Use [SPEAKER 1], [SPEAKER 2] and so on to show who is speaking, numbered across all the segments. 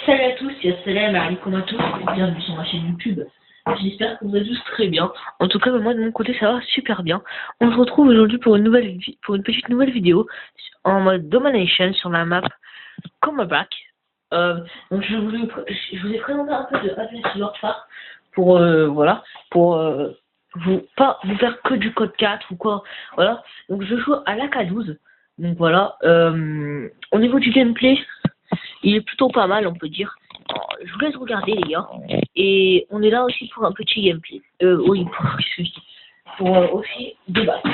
[SPEAKER 1] Salut à tous, c'est Salam alaikum à tous, bienvenue sur ma chaîne YouTube. J'espère que vous allez tous très bien. En tout cas, moi de mon côté, ça va super bien. On se retrouve aujourd'hui pour une petite nouvelle vidéo en mode Domination sur la map Comeback. Donc je vous ai présenté un peu de Adventure Warfare pour pas vous faire que du code 4 ou quoi. Voilà. Donc je joue à l'AK12. Donc voilà. Au niveau du gameplay, il est plutôt pas mal, on peut dire. Alors, je vous laisse regarder, les gars. Et on est là aussi pour un petit gameplay. Oui, pour aussi débattre.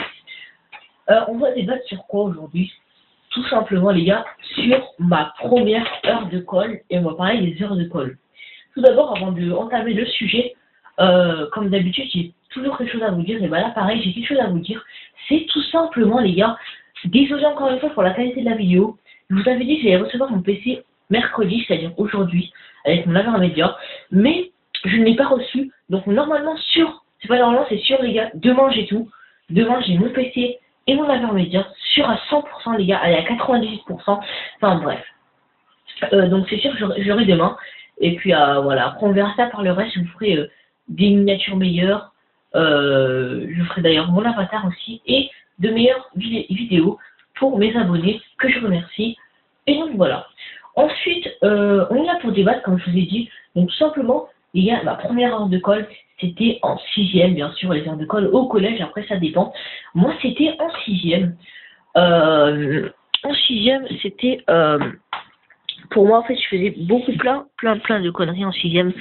[SPEAKER 1] On va débattre sur quoi aujourd'hui? Tout simplement, les gars, sur ma première heure de colle. Et on va parler des heures de colle. Tout d'abord, avant de entamer le sujet, comme d'habitude, j'ai toujours quelque chose à vous dire. Et bah là, pareil, j'ai quelque chose à vous dire. C'est tout simplement, les gars, désolé encore une fois pour la qualité de la vidéo. Je vous avais dit que j'allais recevoir mon PC mercredi, c'est-à-dire aujourd'hui, avec mon Avermedia, mais je ne l'ai pas reçu. Donc normalement c'est pas normalement, c'est sûr, les gars, demain j'ai tout. Demain j'ai mon PC et mon Avermedia sûr à 100%, les gars, allez, à 98%. Enfin bref. Donc c'est sûr que j'aurai demain. Et puis voilà, après on verra ça par le reste. Je vous ferai des miniatures meilleures. Je ferai d'ailleurs mon avatar aussi et de meilleures vidéos pour mes abonnés que je remercie. Et donc voilà. Ensuite, on est là pour débattre, comme je vous ai dit. Donc tout simplement, les gars, ma première heure de colle, c'était en 6e, bien sûr, les heures de colle au collège, après ça dépend. Moi, c'était en 6e. En 6e, c'était... pour moi, en fait, je faisais plein de conneries en 6e.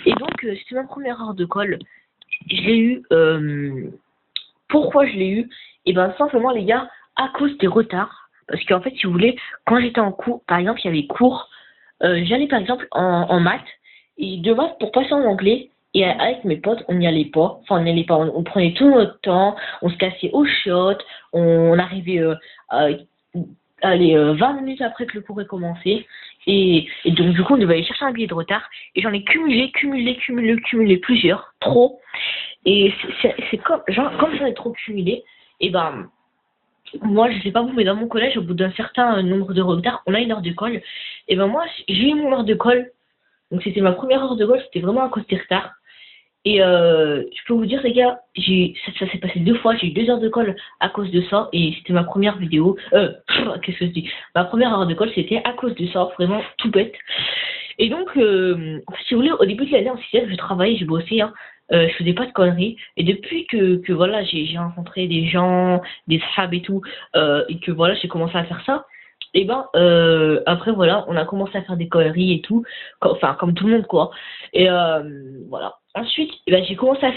[SPEAKER 1] Et donc, c'était ma première heure de colle. Je l'ai eu... pourquoi je l'ai eu? Et ben simplement, les gars, à cause des retards. Parce qu'en fait, si vous voulez, quand j'étais en cours, par exemple, il y avait cours, j'allais par exemple en maths, et de maths pour passer en anglais, et avec mes potes, on n'y allait pas, enfin on n'y allait pas, on prenait tout notre temps, on se cassait au shot, on arrivait allez, 20 minutes après que le cours ait commencé, et donc du coup on devait aller chercher un billet de retard, et j'en ai cumulé plusieurs, trop, et c'est comme j'en ai trop cumulé, et ben... Moi, je sais pas vous, mais dans mon collège, au bout d'un certain nombre de retards, on a une heure de colle. Et ben moi, j'ai eu mon heure de colle. Donc c'était ma première heure de colle, c'était vraiment à cause des retards. Et je peux vous dire, les gars, ça s'est passé 2 fois, j'ai eu 2 heures de colle à cause de ça. Et c'était ma première vidéo. Qu'est-ce que je dis? Ma première heure de colle, c'était à cause de ça, vraiment tout bête. Et donc, si vous voulez, au début de l'année en 6e, je travaillais, je bossais, hein. Je faisais pas de conneries. Et depuis que voilà, j'ai rencontré des gens, des sahab et tout, et que voilà, j'ai commencé à faire ça, et ben après voilà, on a commencé à faire des conneries et tout, enfin comme tout le monde quoi. Et voilà. Ensuite, eh ben, j'ai continué à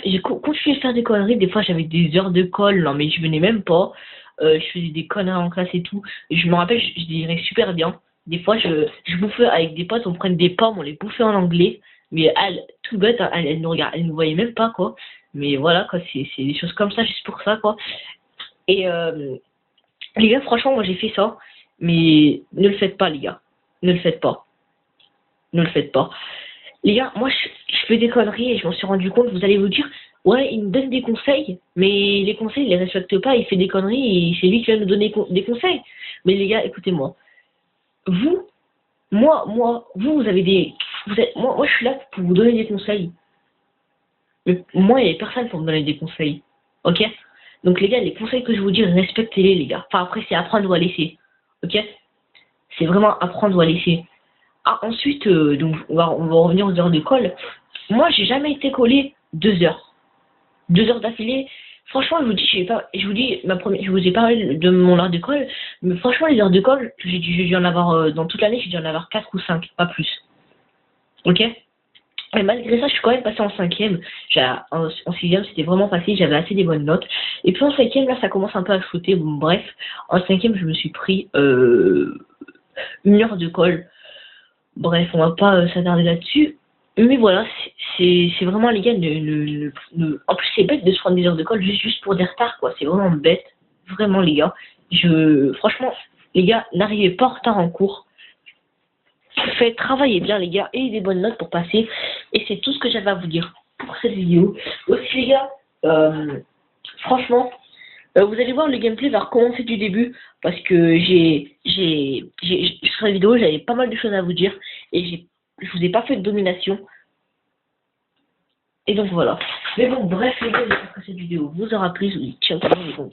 [SPEAKER 1] faire des conneries. Des fois, j'avais des heures de colle, non mais je venais même pas. Je faisais des conneries en classe et tout. Et je me rappelle, je dirais super bien. Des fois, je bouffais avec des potes, on prenait des pommes, on les bouffait en anglais. Mais elle, tout bête, hein, elle nous regarde, elle nous voyait même pas, quoi. Mais voilà, quoi, c'est des choses comme ça, juste pour ça, quoi. Et les gars, franchement, moi j'ai fait ça. Mais ne le faites pas, les gars. Ne le faites pas. Ne le faites pas. Les gars, moi je fais des conneries et je m'en suis rendu compte, vous allez vous dire, ouais, il me donne des conseils, mais les conseils, il les respecte pas, il fait des conneries et c'est lui qui va nous donner des conseils. Mais les gars, écoutez-moi. Vous, vous avez des... moi, je suis là pour vous donner des conseils. Mais moi, il n'y a personne pour me donner des conseils. Ok? Donc, les gars, les conseils que je vous dis, respectez-les, les gars. Enfin, après, c'est apprendre ou à laisser. Ok? C'est vraiment apprendre ou à laisser. Ah, ensuite, donc, on va revenir aux heures de colle. Moi, j'ai jamais été collé 2 heures. 2 heures d'affilée. Franchement, je vous ai parlé de mon heure de colle, mais franchement, les heures de colle, j'ai dû en avoir, dans toute l'année, j'ai dû en avoir 4 ou 5, pas plus. Ok? Et malgré ça, je suis quand même passé en 5e. En 6e, c'était vraiment facile, j'avais assez des bonnes notes. Et puis en 5e, là, ça commence un peu à shooter. Bon, bref, en 5e, je me suis pris 1 heure de colle. Bref, on va pas s'attarder là-dessus. Mais voilà, c'est vraiment, les gars, en plus, c'est bête de se prendre des heures de colle juste pour des retards, quoi. C'est vraiment bête. Vraiment, les gars. Franchement, les gars, n'arrivez pas en retard en cours. Faites travailler bien, les gars, et des bonnes notes pour passer. Et c'est tout ce que j'avais à vous dire pour cette vidéo. Aussi, les gars, franchement, vous allez voir, le gameplay va recommencer du début. Parce que sur la vidéo, j'avais pas mal de choses à vous dire. Et je vous ai pas fait de domination. Et donc voilà. Mais bon, bref les gars, j'espère que cette vidéo vous aura plu. Je vous dis ciao, ciao les gars.